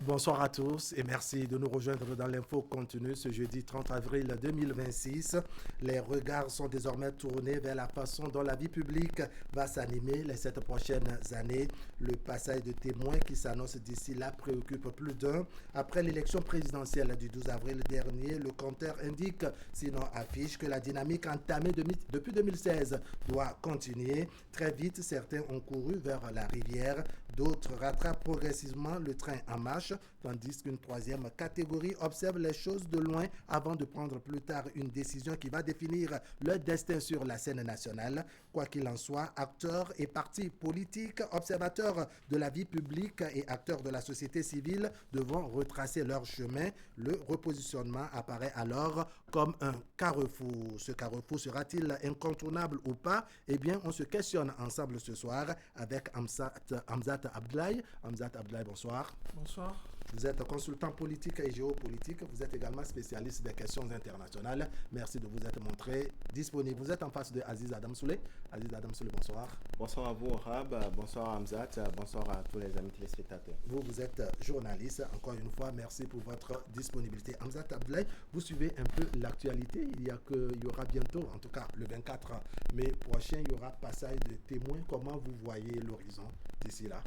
Bonsoir à tous et merci de nous rejoindre dans l'info continue ce jeudi 30 avril 2026. Les regards sont désormais tournés vers la façon dont la vie publique va s'animer les 7 prochaines années. Le passage de témoins qui s'annonce d'ici là préoccupe plus d'un. Après l'élection présidentielle du 12 avril dernier, le compteur indique, sinon affiche, que la dynamique entamée depuis 2016 doit continuer. Très vite, certains ont couru vers la rivière, d'autres rattrapent progressivement le train en marche, tandis qu'une troisième catégorie observe les choses de loin avant de prendre plus tard une décision qui va définir leur destin sur la scène nationale. Quoi qu'il en soit, acteurs et partis politiques, observateurs de la vie publique et acteurs de la société civile devront retracer leur chemin. Le repositionnement apparaît alors comme un carrefour. Ce carrefour sera-t-il incontournable ou pas? Eh bien, on se questionne ensemble ce soir avec Hamzat Abdoulaye. Hamzat Abdoulaye, bonsoir. Bonsoir. Vous êtes consultant politique et géopolitique. Vous êtes également spécialiste des questions internationales. Merci de vous être montré disponible. Vous êtes en face de Aziz Adam Souley. Aziz Adam Souley, bonsoir. Bonsoir à vous, Rab. Bonsoir Hamzat. Bonsoir à tous les amis téléspectateurs. Vous êtes journaliste. Encore une fois, merci pour votre disponibilité. Hamzat Abdoulaye, vous suivez un peu l'actualité. Il y aura bientôt, en tout cas le 24 mai prochain, il y aura passage de témoins. Comment vous voyez l'horizon d'ici là?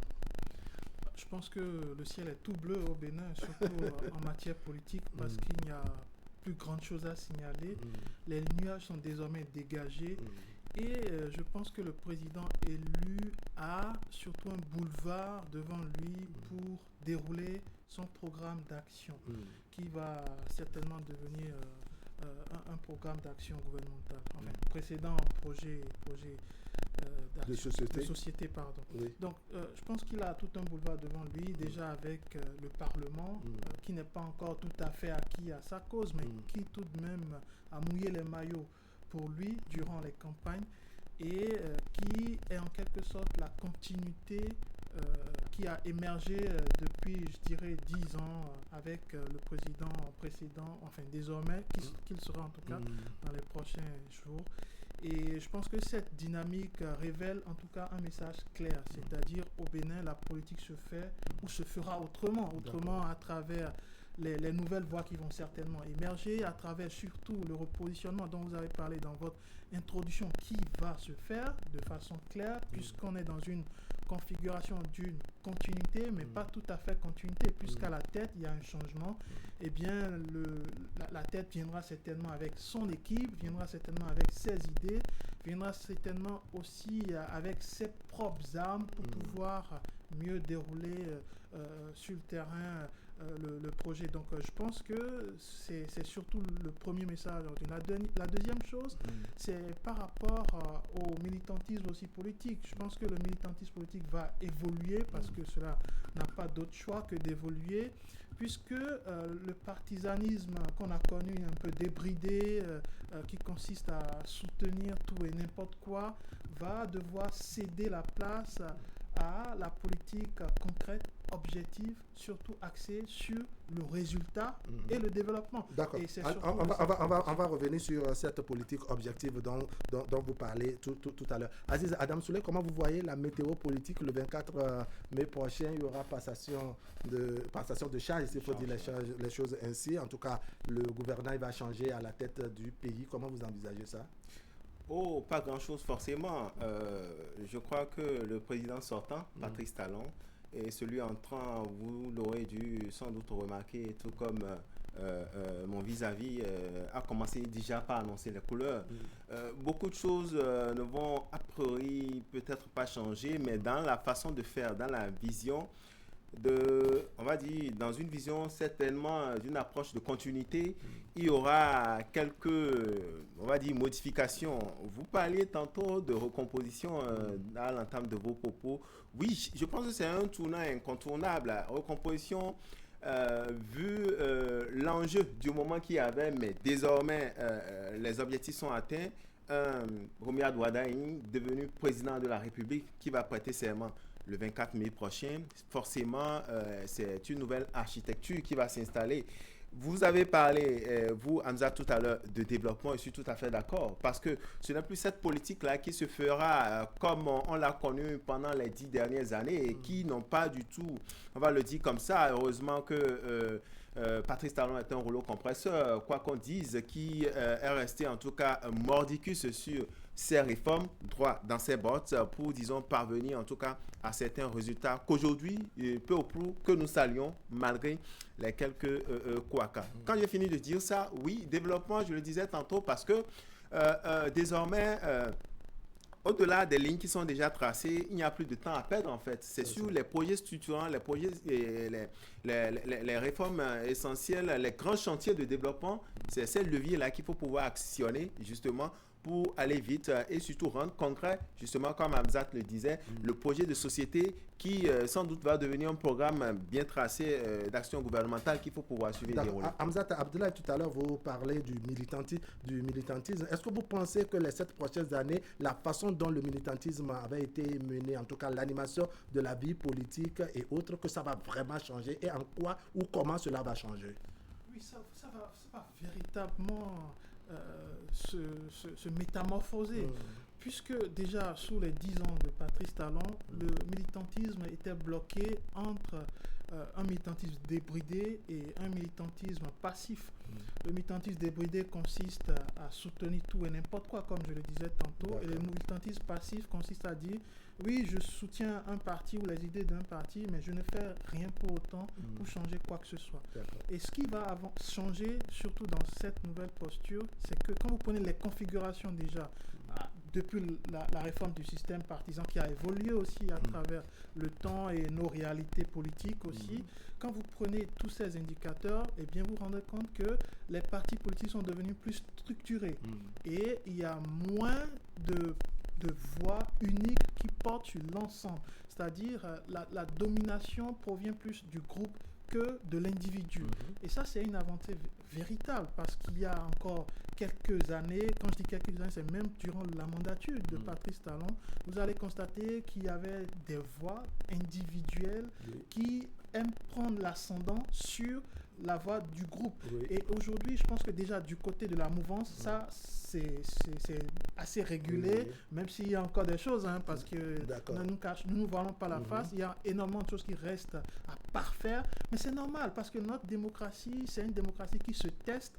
Je pense que le ciel est tout bleu au Bénin, surtout en matière politique, parce qu'il n'y a plus grande chose à signaler. Les nuages sont désormais dégagés. Et je pense que le président élu a surtout un boulevard devant lui pour dérouler son programme d'action, qui va certainement devenir un programme d'action gouvernementale. Enfin, précédent projet de société, pardon. Oui. Donc, je pense qu'il a tout un boulevard devant lui, déjà avec le Parlement, qui n'est pas encore tout à fait acquis à sa cause, mais qui tout de même a mouillé les maillots pour lui durant les campagnes et qui est en quelque sorte la continuité qui a émergé depuis, je dirais, 10 ans avec le président précédent, enfin désormais, qu'il sera en tout cas dans les prochains jours. Et je pense que cette dynamique révèle en tout cas un message clair, c'est-à-dire au Bénin, la politique se fait ou se fera autrement à travers les nouvelles voies qui vont certainement émerger, à travers surtout le repositionnement dont vous avez parlé dans votre introduction, qui va se faire de façon claire, puisqu'on est dans une configuration d'une continuité, mais pas tout à fait continuité, puisqu'à la tête, il y a un changement. Eh bien, la tête viendra certainement avec son équipe, viendra certainement avec ses idées, viendra certainement aussi avec ses propres armes pour pouvoir mieux dérouler sur le terrain le projet. Donc je pense que c'est surtout le premier message. La deuxième chose, c'est par rapport au militantisme aussi politique. Je pense que le militantisme politique va évoluer parce que cela n'a pas d'autre choix que d'évoluer, puisque le partisanisme qu'on a connu un peu débridé, qui consiste à soutenir tout et n'importe quoi, va devoir céder la place à la politique concrète, objective, surtout axée sur le résultat et le développement. D'accord. On va revenir sur cette politique objective dont vous parlez tout à l'heure. Aziz Adam Souley, comment vous voyez la météo politique le 24 mai prochain? Il y aura passation de charge, s'il faut dire les choses ainsi. En tout cas, le gouvernement va changer à la tête du pays. Comment vous envisagez ça? Oh, pas grand-chose forcément. Je crois que le président sortant, Patrice Talon, et celui entrant, vous l'aurez dû sans doute remarquer, tout comme mon vis-à-vis a commencé déjà par annoncer les couleurs. Beaucoup de choses ne vont a priori peut-être pas changer, mais dans la façon de faire, dans la vision, on va dire, dans une vision certainement d'une approche de continuité, il y aura quelques, on va dire, modifications. Vous parliez tantôt de recomposition à l'entame de vos propos. Oui, je pense que c'est un tournant incontournable. La recomposition, vu l'enjeu du moment qu'il y avait, mais désormais les objectifs sont atteints. Romuald Wardani, devenu président de la République, qui va prêter serment le 24 mai prochain, forcément, c'est une nouvelle architecture qui va s'installer. Vous avez parlé, vous, Hamza, tout à l'heure, de développement. Je suis tout à fait d'accord. Parce que ce n'est plus cette politique-là qui se fera comme on l'a connue pendant les 10 dernières années et qui n'ont pas du tout, on va le dire comme ça, heureusement que Patrice Talon est un rouleau compresseur, quoi qu'on dise, qui est resté en tout cas mordicus sur ces réformes, droit dans ses bottes, pour, disons, parvenir en tout cas à certains résultats qu'aujourd'hui, peu ou prou, que nous saluons malgré les quelques couacas. Quand j'ai fini de dire ça, oui, développement, je le disais tantôt, parce que désormais, au-delà des lignes qui sont déjà tracées, il n'y a plus de temps à perdre en fait. C'est sur les projets structurants, les projets, les réformes essentielles, les grands chantiers de développement, c'est ces leviers-là qu'il faut pouvoir actionner justement pour aller vite et surtout rendre concret, justement comme Hamzat le disait, le projet de société qui sans doute va devenir un programme bien tracé d'action gouvernementale qu'il faut pouvoir suivre et dérouler. Hamzat Abdoulaye, tout à l'heure, vous parlez du militantisme. Est-ce que vous pensez que les 7 prochaines années, la façon dont le militantisme avait été mené, en tout cas l'animation de la vie politique et autres, que ça va vraiment changer et en quoi ou comment cela va changer? Oui, ça va véritablement se métamorphoser. Puisque déjà sous les 10 ans de Patrice Talon, le militantisme était bloqué entre un militantisme débridé et un militantisme passif. Le militantisme débridé consiste à soutenir tout et n'importe quoi, comme je le disais tantôt, et le militantisme passif consiste à dire oui, je soutiens un parti ou les idées d'un parti, mais je ne fais rien pour autant pour changer quoi que ce soit. Et ce qui va changer, surtout dans cette nouvelle posture, c'est que quand vous prenez les configurations déjà, depuis la réforme du système partisan qui a évolué aussi à travers le temps et nos réalités politiques aussi, quand vous prenez tous ces indicateurs, eh bien vous vous rendez compte que les partis politiques sont devenus plus structurés et il y a moins de voix uniques qui portent sur l'ensemble. C'est-à-dire la domination provient plus du groupe que de l'individu. Et ça, c'est une avancée véritable parce qu'il y a encore quelques années, quand je dis quelques années, c'est même durant la mandature de Patrice Talon, vous allez constater qu'il y avait des voix individuelles qui aiment prendre l'ascendant sur la voix du groupe. Et aujourd'hui, je pense que déjà du côté de la mouvance, ça, c'est assez régulé, même s'il y a encore des choses, parce que nous ne voilons pas la face, il y a énormément de choses qui restent à parfaire, mais c'est normal, parce que notre démocratie, c'est une démocratie qui se teste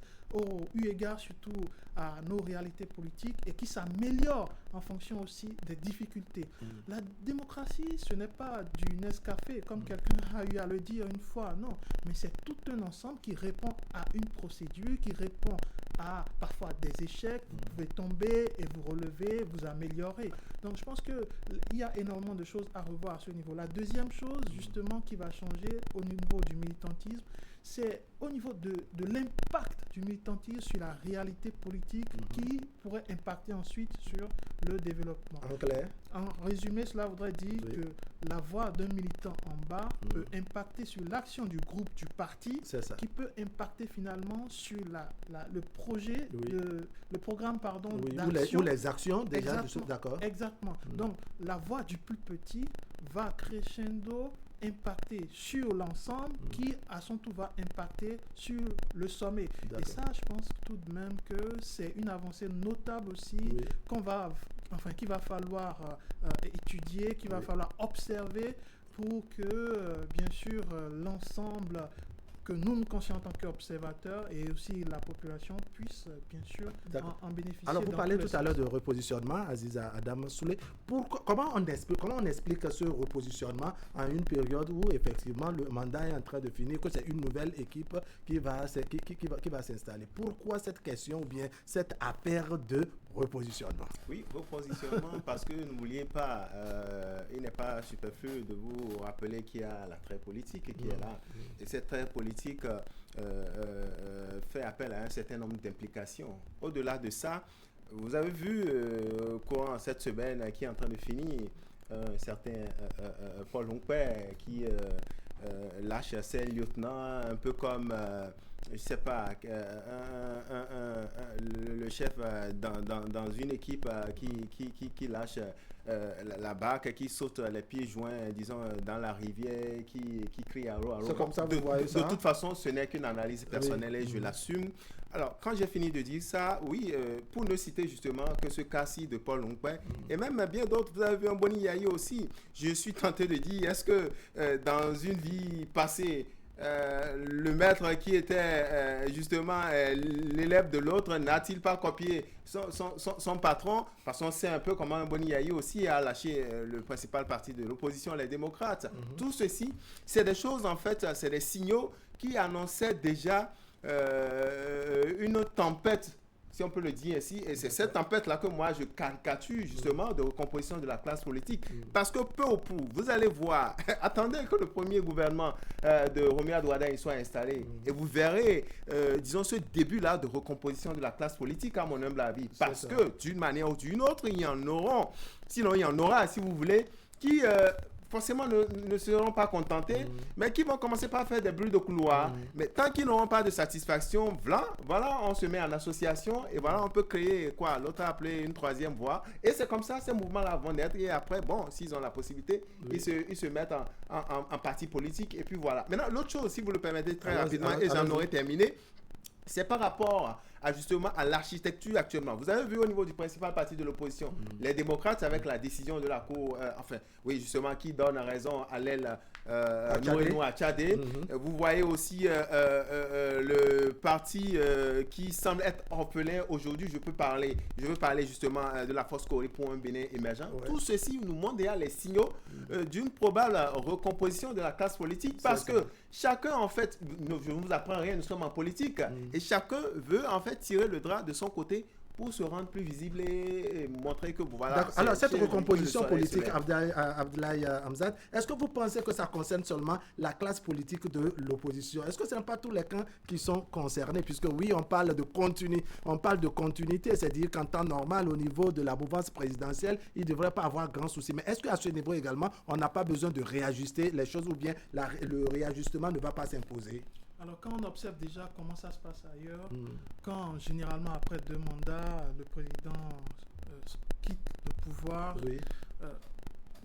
eu égard surtout à nos réalités politiques et qui s'améliore en fonction aussi des difficultés. La démocratie, ce n'est pas du Nescafé, comme quelqu'un a eu à le dire une fois, non, mais c'est tout un ensemble qui répond à une procédure, qui répond à parfois des échecs, vous pouvez tomber et vous relever, vous améliorer. Donc je pense qu'il y a énormément de choses à revoir à ce niveau. La deuxième chose justement qui va changer au niveau du militantisme, c'est au niveau de l'impact du militantisme sur la réalité politique qui pourrait impacter ensuite sur le développement. En clair? En résumé, cela voudrait dire que la voix d'un militant en bas peut impacter sur l'action du groupe, du parti, qui peut impacter finalement sur le projet, le programme d'action. Ou les actions déjà, d'accord. Exactement. Donc, la voix du plus petit va crescendo impacter sur l'ensemble qui à son tour va impacter sur le sommet. Et ça, je pense tout de même que c'est une avancée notable aussi qu'il va falloir étudier, qu'il va falloir observer pour que, bien sûr, l'ensemble que nous conscients en tant qu'observateurs et aussi la population puisse bien sûr en bénéficier. Alors vous parlez tout à l'heure de repositionnement, Aziza Adam Soulé. Comment on explique ce repositionnement en une période où effectivement le mandat est en train de finir, que c'est une nouvelle équipe qui va s'installer? Pourquoi cette question ou bien cette affaire de repositionnement? Oui, repositionnement parce que n'oubliez pas, il n'est pas superflu de vous rappeler qu'il y a la traite politique qui est là. Et cette traite politique fait appel à un certain nombre d'implications. Au-delà de ça, vous avez vu courant cette semaine qui est en train de finir, un certain Paul Longpère qui lâche ses lieutenants un peu comme je sais pas, le chef dans une équipe qui lâche la barque, qui saute les pieds joints, disons, dans la rivière, qui crie à l'eau. C'est comme ça que vous voyez ça? De toute façon, ce n'est qu'une analyse personnelle et je l'assume. Alors, quand j'ai fini de dire ça, oui, pour ne citer justement que ce cas-ci de Paul Longpin, et même bien d'autres, vous avez vu un Boni Yaye aussi, je suis tenté de dire, est-ce que dans une vie passée, le maître qui était justement l'élève de l'autre n'a-t-il pas copié son patron? Parce qu'on sait un peu comment un Boni Yaye aussi a lâché le principal parti de l'opposition, les démocrates. Tout ceci, c'est des choses en fait, c'est des signaux qui annonçaient déjà une tempête, si on peut le dire ainsi, et c'est cette tempête-là que moi je caricature justement de recomposition de la classe politique. Parce que peu ou prou, vous allez voir, attendez que le premier gouvernement de Roméa Douada soit installé, et vous verrez, disons, ce début-là de recomposition de la classe politique, à mon humble avis. Parce que d'une manière ou d'une autre, il y en auront, sinon il y en aura, si vous voulez, qui forcément ne seront pas contentés, mais qui vont commencer par faire des bruits de couloir. Mais tant qu'ils n'auront pas de satisfaction, voilà, on se met en association et voilà, on peut créer quoi, l'autre a appelé une troisième voie. Et c'est comme ça, ces mouvements-là vont naître. Et après, bon, s'ils ont la possibilité, ils se mettent en parti politique. Et puis voilà. Maintenant, l'autre chose, si vous le permettez très rapidement, et j'en aurai terminé, c'est par rapport justement à l'architecture actuellement. Vous avez vu au niveau du principal parti de l'opposition, les démocrates, avec la décision de la Cour, oui, justement, qui donne raison à l'aile Nourenou à Tchadé. Vous voyez aussi le parti qui semble être orphelin aujourd'hui. Je veux parler justement de la force Corée pour un Bénin émergent. Ouais. Tout ceci nous montre déjà les signaux d'une probable recomposition de la classe politique, parce que chacun, en fait, je ne vous apprends rien, nous sommes en politique, et chacun veut en fait tirer le drap de son côté pour se rendre plus visible et montrer que voilà. Alors, cette recomposition politique, Abdoulaye Hamzat, est-ce que vous pensez que ça concerne seulement la classe politique de l'opposition? Est-ce que ce n'est pas tous les camps qui sont concernés? Puisque oui, on parle de continuité, c'est-à-dire qu'en temps normal, au niveau de la mouvance présidentielle, il ne devrait pas avoir grand souci. Mais est-ce qu'à ce niveau également, on n'a pas besoin de réajuster les choses, ou bien le réajustement ne va pas s'imposer? Alors, quand on observe déjà comment ça se passe ailleurs, quand généralement après 2 mandats, le président quitte le pouvoir,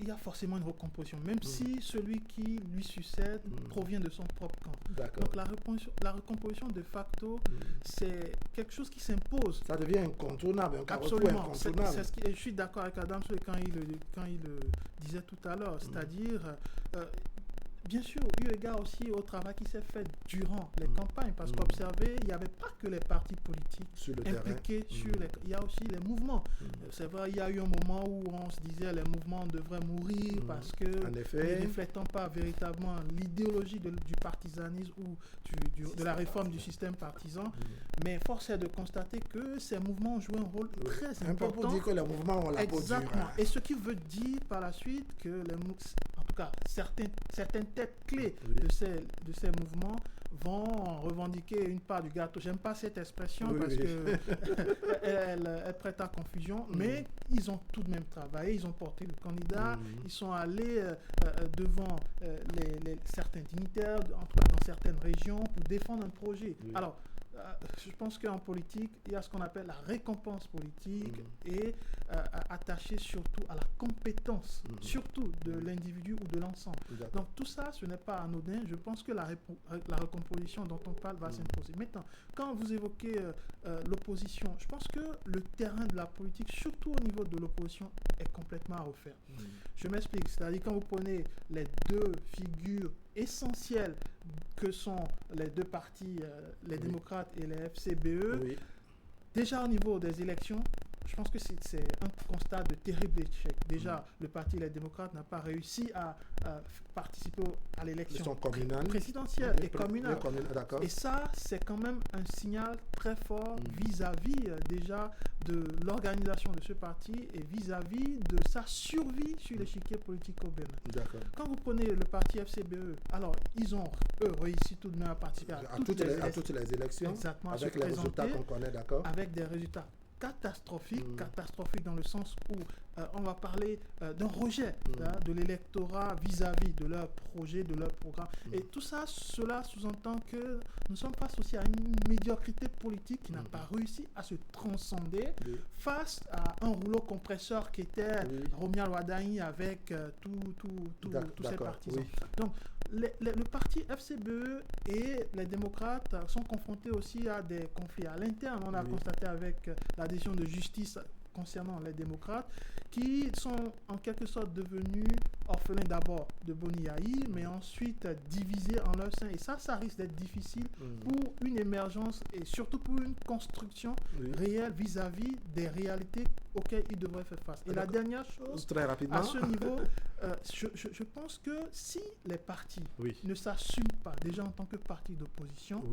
il y a forcément une recomposition, même si celui qui lui succède provient de son propre camp. Donc la recomposition de facto, c'est quelque chose qui s'impose. Ça devient incontournable. Absolument. Je suis d'accord avec Adam quand il le disait tout à l'heure, c'est-à-dire... bien sûr, eu égard aussi au travail qui s'est fait durant les campagnes, parce qu'observez, il n'y avait pas que les partis politiques impliqués sur il y a aussi les mouvements. C'est vrai, il y a eu un moment où on se disait les mouvements devraient mourir parce que ne reflétant pas véritablement l'idéologie du partisanisme ou de la réforme du système partisan. Mais force est de constater que ces mouvements jouent un rôle très important. Un peu pour dire que les mouvements ont la peau dure. Exactement. Et ce qui veut dire par la suite que en tout cas, certaines têtes clés de ces mouvements vont revendiquer une part du gâteau. J'aime pas cette expression parce que elle prête à confusion, mais ils ont tout de même travaillé, ils ont porté le candidat, ils sont allés devant certains dignitaires, en tout cas dans certaines régions, pour défendre un projet. Alors, je pense qu'en politique, il y a ce qu'on appelle la récompense politique et attachée surtout à la compétence, surtout de l'individu ou de l'ensemble. Donc tout ça, ce n'est pas anodin. Je pense que la recomposition dont on parle va s'imposer. Maintenant, quand vous évoquez l'opposition, je pense que le terrain de la politique, surtout au niveau de l'opposition, est complètement à refaire. Je m'explique. C'est-à-dire quand vous prenez les 2 figures essentielles que sont les 2 partis, les démocrates et les FCBE, déjà au niveau des élections, je pense que c'est un constat de terrible échec. Déjà, le parti Les Démocrates n'a pas réussi à participer à l'élection présidentielle et communale. Et ça, c'est quand même un signal très fort vis-à-vis déjà de l'organisation de ce parti et vis-à-vis de sa survie sur l'échiquier politique au Bénin. Quand vous prenez le parti FCBE, alors ils ont réussi tout de même à participer à toutes les élections. Exactement, avec les résultats qu'on connaît, avec des résultats catastrophique dans le sens où on va parler d'un rejet de l'électorat vis-à-vis de leur projet, de leur programme. Et tout ça, cela sous-entend que nous sommes face aussi à une médiocrité politique qui n'a pas réussi à se transcender face à un rouleau compresseur qui était Romia Wardani avec tous ses partisans. Donc, le parti FCBE et les démocrates sont confrontés aussi à des conflits à l'interne. On a constaté avec l'adhésion de justice concernant les démocrates qui sont en quelque sorte devenus orphelins d'abord de Boni Yayi, mais ensuite divisés en leur sein. Et ça risque d'être difficile pour une émergence et surtout pour une construction réelle vis-à-vis des réalités auxquelles ils devraient faire face. Et la dernière chose, très rapidement, à ce niveau, je pense que si les partis ne s'assument pas déjà en tant que parti d'opposition,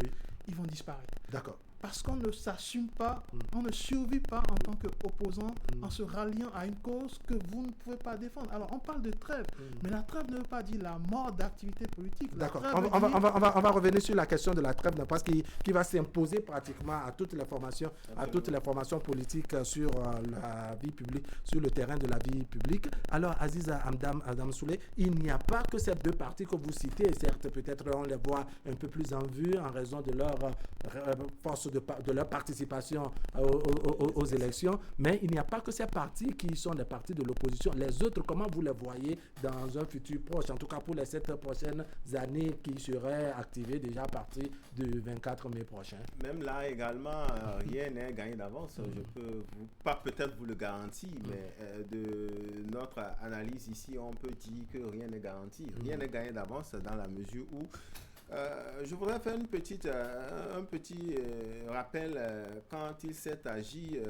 ils vont disparaître. D'accord. Parce qu'on ne s'assume pas, on ne survit pas en tant qu'opposant en se ralliant à une cause que vous ne pouvez pas défendre. Alors on parle de trêve, mais la trêve ne veut pas dire la mort d'activité politique. D'accord. On va revenir sur la question de la trêve, parce qu'il va s'imposer pratiquement à toutes les formations, politiques sur la vie publique, sur le terrain de la vie publique. Alors Aziza Adam Soulé, il n'y a pas que ces deux partis que vous citez, et certes peut-être on les voit un peu plus en vue en raison de leur force de leur participation aux élections, mais il n'y a pas que ces partis qui sont des partis de l'opposition. Les autres, comment vous les voyez dans un futur proche, en tout cas pour les 7 prochaines années qui seraient activées déjà à partir du 24 mai prochain? Même là également, rien n'est gagné d'avance. Je peux pas peut-être vous le garantir, mais de notre analyse ici, on peut dire que rien n'est garanti. Rien n'est gagné d'avance dans la mesure où je voudrais faire un petit rappel quand il s'est agi,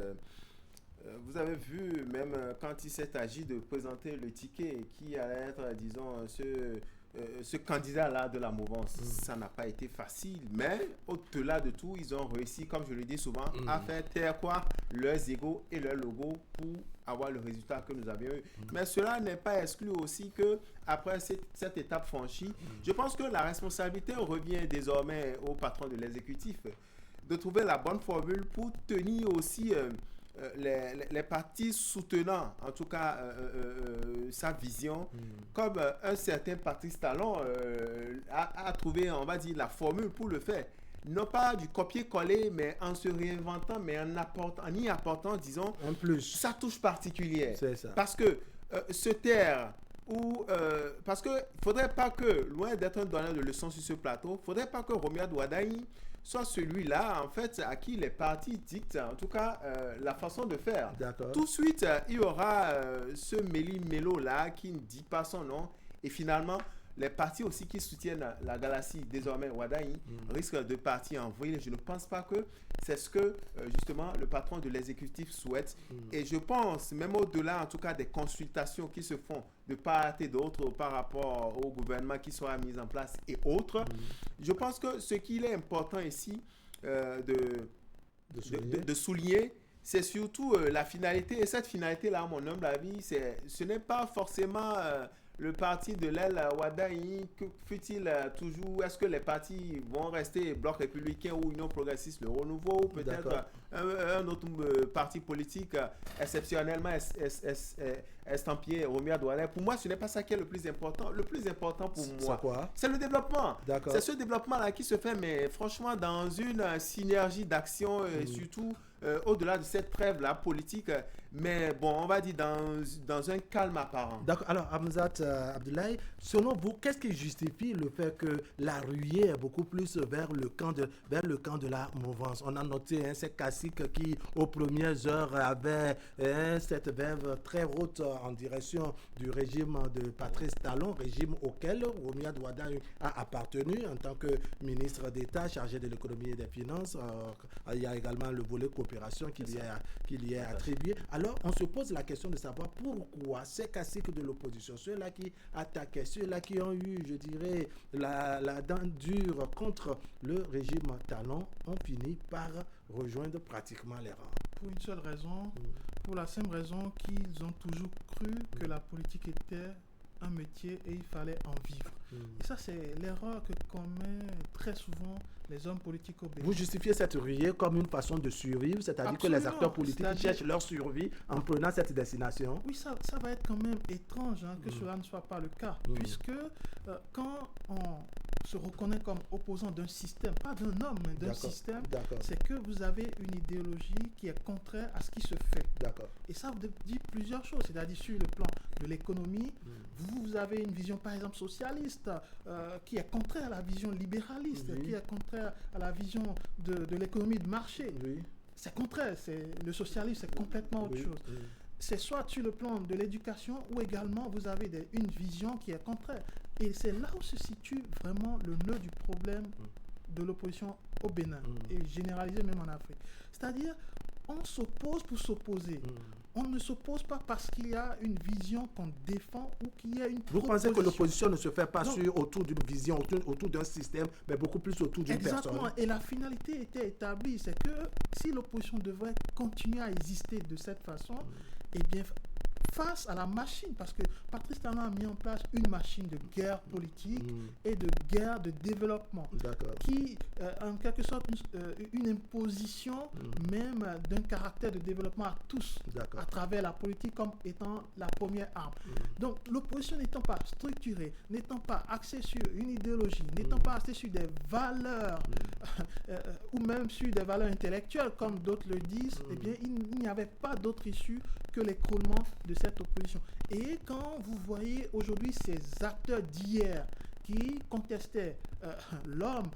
vous avez vu même quand il s'est agi de présenter le ticket qui allait être, disons, ce candidat-là de la mouvance. Ça n'a pas été facile, mais au-delà de tout, ils ont réussi, comme je le dis souvent, à faire taire leurs égos et leurs logos pour avoir le résultat que nous avions eu. Mais cela n'est pas exclu aussi que après cette étape franchie, je pense que la responsabilité revient désormais au patron de l'exécutif de trouver la bonne formule pour tenir aussi les partis soutenant, en tout cas, sa vision, comme un certain Patrice Talon a trouvé, on va dire, la formule pour le faire. Non pas du copier-coller, mais en se réinventant, mais en y apportant, disons, un plus. Sa touche particulière. C'est ça. Parce que se taire, parce qu'il ne faudrait pas que, loin d'être un donneur de leçons sur ce plateau, il ne faudrait pas que Romia Wardani soit celui-là, en fait, à qui les partis dictent, en tout cas, la façon de faire. D'accord. Tout de suite, il y aura ce Méli-Mélo-là qui ne dit pas son nom, et finalement, les partis aussi qui soutiennent la galaxie, désormais Wardani, risquent de partir en vrille. Je ne pense pas que c'est ce que, justement, le patron de l'exécutif souhaite. Et je pense, même au-delà, en tout cas, des consultations qui se font de part et d'autre par rapport au gouvernement qui sera mis en place et autres, je pense que ce qu'il est important ici de souligner, c'est surtout la finalité. Et cette finalité-là, à mon humble avis, ce n'est pas forcément le parti de l'aile Wardani, que fut-il toujours, est-ce que les partis vont rester Bloc républicain ou Union progressiste, le Renouveau, ou peut-être un autre parti politique exceptionnellement estampillé Romia Wardani? Pour moi, ce n'est pas ça qui est le plus important. Le plus important pour moi, c'est le développement. C'est ce développement-là qui se fait, mais franchement, dans une synergie d'action et surtout au-delà de cette trêve-là politique, mais bon, on va dire dans un calme apparent. D'accord. Alors, Hamzat Abdoulaye, selon vous, qu'est-ce qui justifie le fait que la ruée est beaucoup plus vers le camp de la mouvance? On a noté ces caciques qui, aux premières heures, avaient cette verve très haute en direction du régime de Patrice Talon, régime auquel Romia Wardani a appartenu en tant que ministre d'État chargé de l'économie et des finances. Il y a également le volet coopération qui lui est attribué. Alors, on se pose la question de savoir pourquoi ces caciques de l'opposition, ceux-là qui attaquaient, ceux-là qui ont eu, je dirais, la dent dure contre le régime Talon, ont fini par rejoindre pratiquement les rangs. Pour une seule raison, pour la simple raison qu'ils ont toujours cru que la politique était un métier et il fallait en vivre. Et ça, c'est l'erreur que commettent très souvent les hommes politiques au Bénin. Vous justifiez cette ruée comme une façon de survivre, c'est-à-dire que les acteurs politiques cherchent leur survie en prenant cette destination? Oui, ça va être quand même étrange que cela ne soit pas le cas, puisque quand on se reconnaît comme opposant d'un système, pas d'un homme, mais d'un système, c'est que vous avez une idéologie qui est contraire à ce qui se fait. Et ça vous dit plusieurs choses, c'est-à-dire sur le plan de l'économie, vous avez une vision par exemple socialiste qui est contraire à la vision libéraliste, qui est contraire à la vision de l'économie de marché. C'est contraire, le socialisme c'est complètement autre chose. C'est soit sur le plan de l'éducation ou également vous avez une vision qui est contraire. Et c'est là où se situe vraiment le nœud du problème de l'opposition au Bénin et généralisé même en Afrique. C'est-à-dire, on s'oppose pour s'opposer. On ne s'oppose pas parce qu'il y a une vision qu'on défend ou qu'il y a une proposition. Vous pensez que l'opposition ne se fait pas autour d'une vision, autour d'un système, mais beaucoup plus autour d'une personne? Exactement. Et la finalité était établie. C'est que si l'opposition devrait continuer à exister de cette façon, eh bien, face à la machine, parce que Patrice Talon a mis en place une machine de guerre politique et de guerre de développement qui, en quelque sorte, une imposition même d'un caractère de développement à tous, à travers la politique comme étant la première arme. Donc, l'opposition n'étant pas structurée, n'étant pas axée sur une idéologie, n'étant pas axée sur des valeurs ou même sur des valeurs intellectuelles, comme d'autres le disent, eh bien, il n'y avait pas d'autre issue que l'écroulement de cette opposition. Et quand vous voyez aujourd'hui ces acteurs d'hier qui contestaient l'homme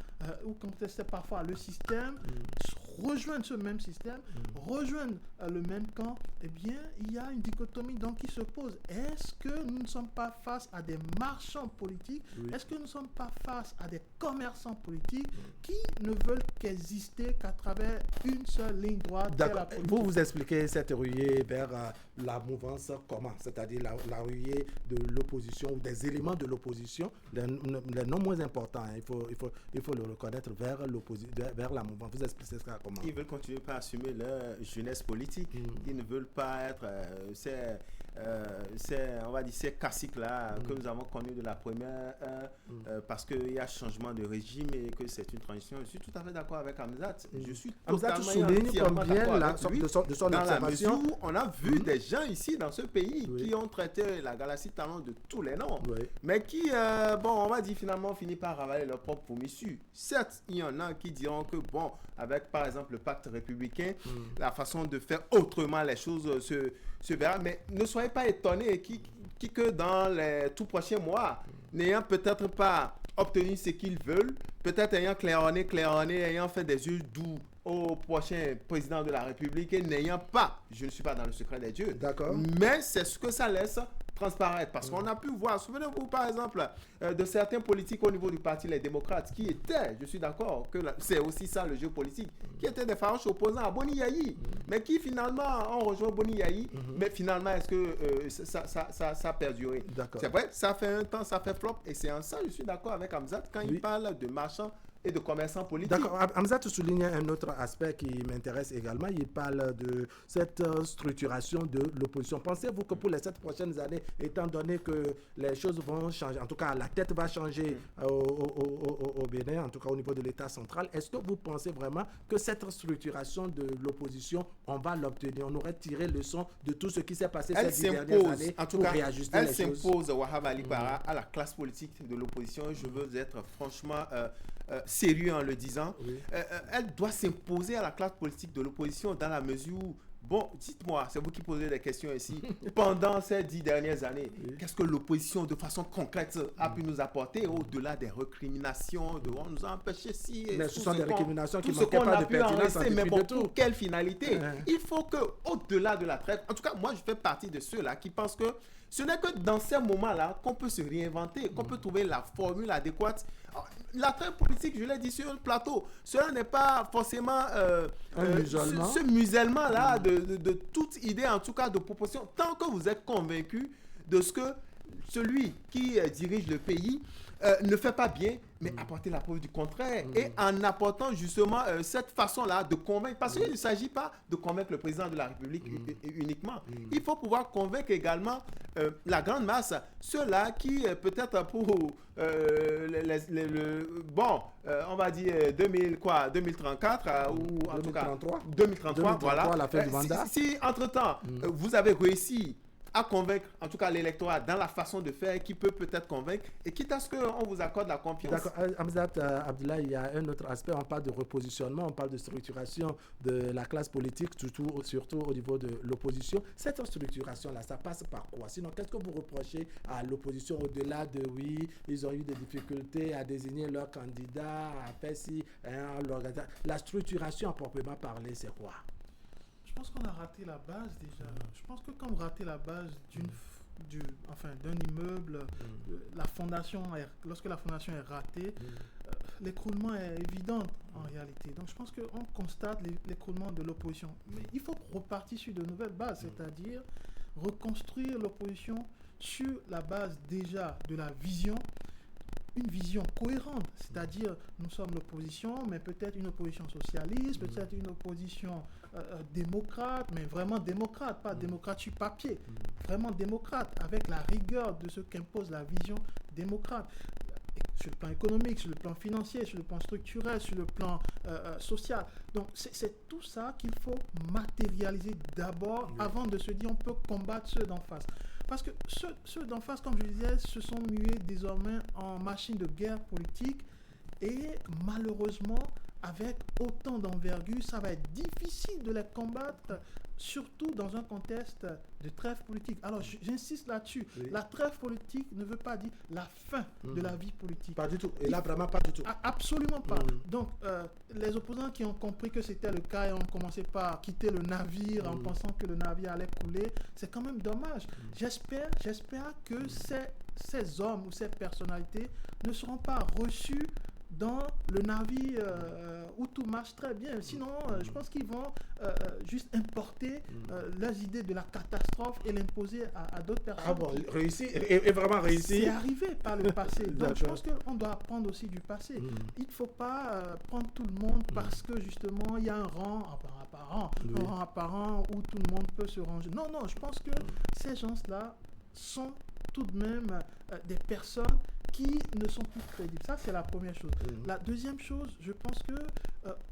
ou contestaient parfois le système, rejoignent ce même système, rejoignent le même camp, eh bien, il y a une dichotomie donc qui se pose. Est-ce que nous ne sommes pas face à des marchands politiques? Est-ce que nous ne sommes pas face à des commerçants politiques qui ne veulent qu'exister qu'à travers une seule ligne droite? D'accord. Vous expliquez cette ruée vers la mouvance comment? C'est-à-dire la ruée de l'opposition ou des éléments de l'opposition, les non moins importants, il faut le reconnaître, vers la mouvance. Vous expliquez ça comment? Ils veulent continuer à assumer leur jeunesse politique. Ils ne veulent pas être on va dire ces caciques-là que nous avons connus de la première parce qu'il y a changement de régime et que c'est une transition. Je suis tout à fait d'accord avec Hamzat. Je suis totalement souligne combien de son dans observation. la mesure où on a vu des gens ici dans ce pays qui ont traité la Galaxie Talon de tous les noms, mais qui, on va dire finalement finit par ravaler leur propre vomissure. Certes, il y en a qui diront que avec par exemple le pacte républicain, la façon de faire autrement les choses se verra, mais ne soyez pas étonnés que dans les tout prochains mois, n'ayant peut-être pas obtenu ce qu'ils veulent, peut-être ayant claironné, ayant fait des yeux doux au prochain président de la République et n'ayant pas, je ne suis pas dans le secret des dieux, mais c'est ce que ça laisse transparaître, parce qu'on a pu voir, souvenez-vous par exemple de certains politiques au niveau du parti Les Démocrates qui étaient, je suis d'accord que c'est aussi ça le jeu politique, qui étaient des farouches opposants à Boni Yayi, mais qui finalement ont rejoint Boni Yayi, mais finalement est-ce que ça a perduré? C'est vrai, ça fait un temps, ça fait flop, et c'est en ça je suis d'accord avec Hamzat quand il parle de marchands et de commerçants politiques. D'accord. Hamzat souligne un autre aspect qui m'intéresse également. Il parle de cette structuration de l'opposition. Pensez-vous que pour les 7 prochaines années, étant donné que les choses vont changer, en tout cas la tête va changer au Bénin, en tout cas au niveau de l'État central, est-ce que vous pensez vraiment que cette structuration de l'opposition, on va l'obtenir? On aurait tiré leçon de tout ce qui s'est passé ces 10 dernières années pour réajuster les choses? Elle s'impose, Wahab Ali Bara, à la classe politique de l'opposition. Je veux être franchement sérieux en le disant. Elle doit s'imposer à la classe politique de l'opposition dans la mesure où, dites-moi, c'est vous qui posez des questions ici, pendant ces 10 dernières années, qu'est-ce que l'opposition de façon concrète a pu nous apporter au-delà des recriminations, on nous a empêché si... Mais ce sont des recriminations qui manquaient pas de pertinence en mais pour quelle finalité? Il faut que, au-delà de la traite, en tout cas, moi je fais partie de ceux-là qui pensent que ce n'est que dans ces moments-là qu'on peut se réinventer, qu'on peut trouver la formule adéquate. La traite politique, je l'ai dit sur le plateau, cela n'est pas forcément ce musellement-là de toute idée, en tout cas de proposition. Tant que vous êtes convaincu de ce que celui qui dirige le pays ne fait pas bien, mais apporter la preuve du contraire. Et en apportant justement cette façon-là de convaincre, parce qu'il ne s'agit pas de convaincre le président de la République uniquement. Il faut pouvoir convaincre également la grande masse, ceux-là qui peut-être pour on va dire 2034 ou en 2033. tout cas 2033, voilà. La fin du mandat. Si entre-temps, vous avez réussi à convaincre, en tout cas l'électorat, dans la façon de faire, qui peut peut-être convaincre, et quitte à ce qu'on vous accorde la confiance. D'accord. Hamzat Abdoulaye, il y a un autre aspect, on parle de repositionnement, on parle de structuration de la classe politique, surtout au niveau de l'opposition. Cette structuration-là, ça passe par quoi? Sinon, qu'est-ce que vous reprochez à l'opposition au-delà de ils ont eu des difficultés à désigner leur candidat, à faire si, la structuration à proprement parler, c'est quoi? Je pense qu'on a raté la base déjà. Je pense que quand vous ratez la base d'un immeuble, la fondation lorsque la fondation est ratée, l'écroulement est évident en réalité. Donc je pense qu'on constate l'écroulement de l'opposition. Mais il faut repartir sur de nouvelles bases, c'est-à-dire reconstruire l'opposition sur la base déjà de la vision, une vision cohérente, c'est-à-dire nous sommes l'opposition, mais peut-être une opposition socialiste, peut-être une opposition démocrate, mais vraiment démocrate, pas démocrate sur papier, vraiment démocrate, avec la rigueur de ce qu'impose la vision démocrate, sur le plan économique, sur le plan financier, sur le plan structurel, sur le plan social. Donc c'est tout ça qu'il faut matérialiser d'abord avant de se dire on peut combattre ceux d'en face. Parce que ceux d'en face, comme je disais, se sont mués désormais en machine de guerre politique et malheureusement, avec autant d'envergure, ça va être difficile de les combattre, surtout dans un contexte de trêve politique. Alors j'insiste là-dessus, la trêve politique ne veut pas dire la fin de la vie politique. Pas du tout, et là vraiment pas du tout. Absolument pas. Donc les opposants qui ont compris que c'était le cas et ont commencé par quitter le navire en pensant que le navire allait couler, c'est quand même dommage. J'espère que ces hommes ou ces personnalités ne seront pas reçus dans le navire où tout marche très bien. Sinon, je pense qu'ils vont juste importer leurs idées de la catastrophe et l'imposer à d'autres personnes. Ah bon, réussi, et vraiment réussi. C'est arrivé par le passé. Donc, je pense qu'on doit apprendre aussi du passé. Il ne faut pas prendre tout le monde parce que, justement, il y a un rang apparent où tout le monde peut se ranger. Non, je pense que ces gens-là sont tout de même des personnes qui ne sont plus crédibles. Ça, c'est la première chose. La deuxième chose, je pense que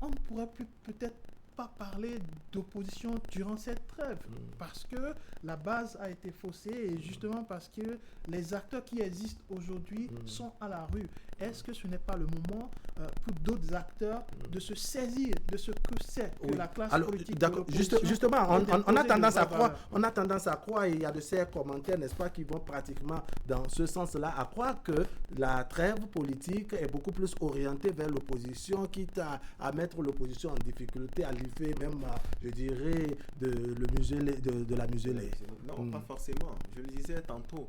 on ne pourrait peut-être pas parler d'opposition durant cette trêve parce que la base a été faussée et justement parce que les acteurs qui existent aujourd'hui sont à la rue. Est-ce que ce n'est pas le moment pour d'autres acteurs de se saisir de ce que c'est que la classe politique de l'opposition? Justement, on a tendance à croire, et il y a de ces commentaires, n'est-ce pas, qui vont pratiquement dans ce sens-là, à croire que la trêve politique est beaucoup plus orientée vers l'opposition, quitte à mettre l'opposition en difficulté, à livrer même, je dirais, de la museler. Non, pas forcément. Je le disais tantôt.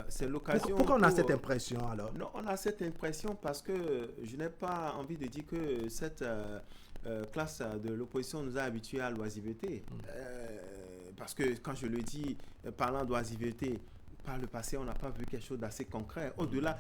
C'est l'occasion. Pourquoi on a cette impression alors? Non, on a cette impression parce que je n'ai pas envie de dire que cette classe de l'opposition nous a habitués à l'oisiveté. Parce que quand je le dis, parlant d'oisiveté, par le passé, on n'a pas vu quelque chose d'assez concret. Au-delà,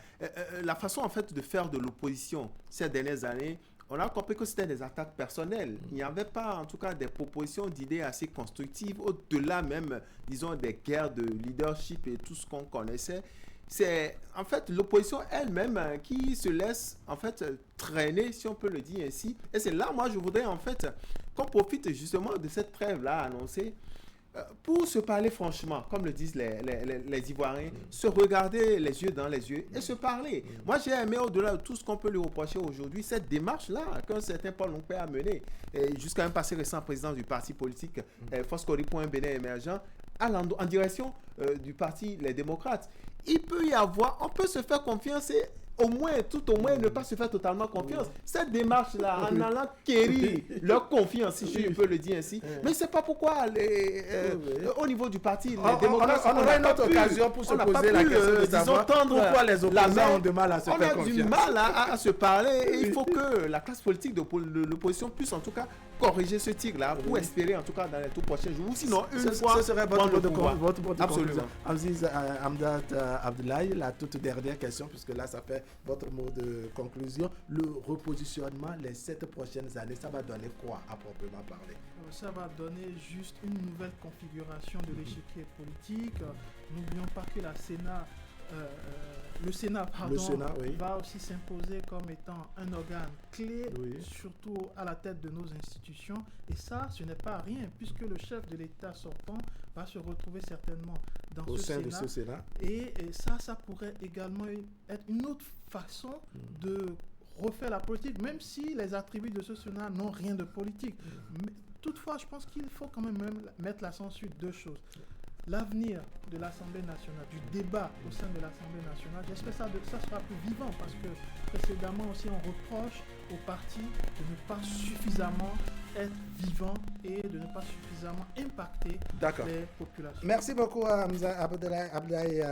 la façon en fait de faire de l'opposition ces dernières années, on a compris que c'était des attaques personnelles. Il n'y avait pas, en tout cas, des propositions d'idées assez constructives, au-delà même, disons, des guerres de leadership et tout ce qu'on connaissait. C'est, en fait, l'opposition elle-même qui se laisse, en fait, traîner, si on peut le dire ainsi. Et c'est là, moi, je voudrais, en fait, qu'on profite justement de cette trêve-là annoncée pour se parler franchement, comme le disent les Ivoiriens, se regarder les yeux dans les yeux et se parler. Moi, j'ai aimé, au-delà de tout ce qu'on peut lui reprocher aujourd'hui, cette démarche-là qu'un certain Paul Longpé a menée, jusqu'à un passé récent président du parti politique Foscori pour un Bénin émergent, en direction du parti Les Démocrates. Il peut y avoir, on peut se faire confiance et au moins ne pas se faire totalement confiance. Cette démarche-là, en allant quérir leur confiance, si je peux le dire ainsi. Mais c'est pas pourquoi au niveau du parti, les démocrates, on aura une autre occasion pour se poser la question de savoir pourquoi les opposants ont du mal à se faire confiance. On a du mal à se parler et il faut que la classe politique de l'opposition puisse en tout cas corriger ce tir-là pour espérer en tout cas dans les tout prochains jours. Ou sinon, ce serait votre absolument. Aziz Hamdat Abdoulaye, la toute dernière question, puisque là, ça fait votre mot de conclusion. Le repositionnement, les 7 prochaines années, ça va donner quoi à proprement parler? Ça va donner juste une nouvelle configuration de l'échiquier politique. N'oublions pas que le Sénat va aussi s'imposer comme étant un organe clé, surtout à la tête de nos institutions. Et ça, ce n'est pas rien, puisque le chef de l'État sortant va se retrouver certainement au sein de ce Sénat. Et ça pourrait également être une autre façon de refaire la politique, même si les attributs de ce Sénat n'ont rien de politique. Mais, toutefois, je pense qu'il faut quand même mettre l'accent sur 2 choses. L'avenir de l'Assemblée nationale, du débat au sein de l'Assemblée nationale, j'espère que ça sera plus vivant parce que précédemment aussi on reproche aux partis de ne pas suffisamment être vivants et de ne pas suffisamment impacter les populations. Merci beaucoup à Abdoulaye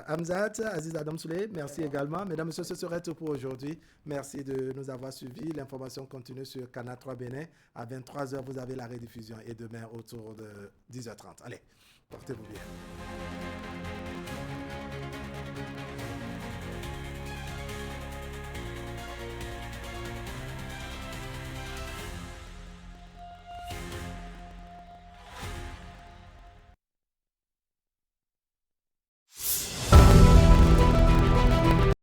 Hamzat, Aziz Adam Souley. Merci également. Mesdames, Messieurs, ce serait tout pour aujourd'hui. Merci de nous avoir suivis. L'information continue sur Canal 3 Bénin. À 23h, vous avez la rediffusion et demain autour de 10h30. Allez, portez-vous bien.